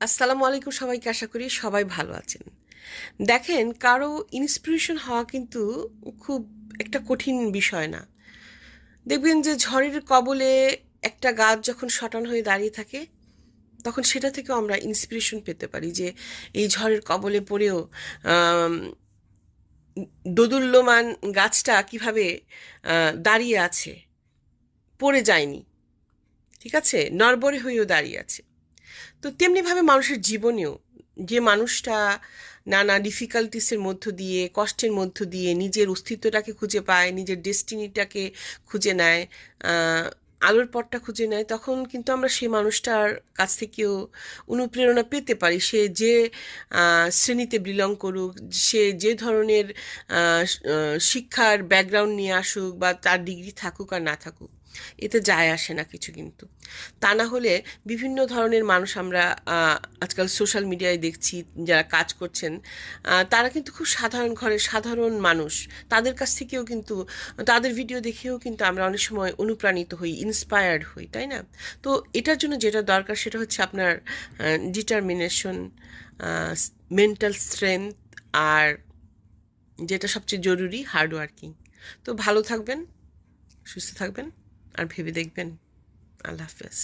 আসসালামু আলাইকুম সবাইকে, আশা করি সবাই ভালো আছেন। দেখেন, কারো ইন্সপিরেশন হওয়া কিন্তু খুব একটা কঠিন বিষয় না। দেখবেন যে ঝড়ের কবলে একটা গাছ যখন শটান হয়ে দাঁড়িয়ে থাকে, তখন সেটা থেকেও আমরা ইন্সপিরেশন পেতে পারি যে এই ঝড়ের কবলে পড়েও আম, দোদুল্যমান গাছটা কিভাবে দাঁড়িয়ে আছে, পড়ে যায়নি, ঠিক আছে, নড়বড়ে হয়েও দাঁড়িয়ে আছে। তো তেমনিভাবে মানুষের জীবনেও যে মানুষটা নানা ডিফিকাল্টিসের মধ্য দিয়ে, কষ্টের মধ্য দিয়ে নিজের অস্তিত্বটাকে খুঁজে পায়, নিজের ডেস্টিনিটাকে খুঁজে নেয়, আহ, আলোর পথটা খুঁজে নেয়, তখন কিন্তু আমরা সেই মানুষটার কাছ থেকেও অনুপ্রেরণা পেতে পারি। সে যে শ্রেণীতে বিলং করুক, সে যে ধরনের শিক্ষার ব্যাকগ্রাউন্ড নিয়ে আসুক, বা তার ডিগ্রি থাকুক আর না থাকুক, এতে যায় আসে না কিছু। কিন্তু তা না হলে বিভিন্ন ধরনের মানুষ আমরা আজকাল সোশ্যাল মিডিয়ায় দেখছি, যারা কাজ করছেন, তারা কিন্তু খুব সাধারণ ঘরের সাধারণ মানুষ। তাদের কাছ থেকেও কিন্তু, তাদের ভিডিও দেখেও কিন্তু আমরা অনেক সময় অনুপ্রাণিত হই, ইন্সপায়ার্ড হই, তাই না? তো এটার জন্য যেটা দরকার সেটা হচ্ছে আপনার ডিটারমিনেশন, মেন্টাল স্ট্রেংথ, আর যেটা সবচেয়ে জরুরি, হার্ড ওয়ার্কিং। তো ভালো থাকবেন, সুস্থ থাকবেন, আর ভেবে দেখবেন। আল্লাহ হাফেজ।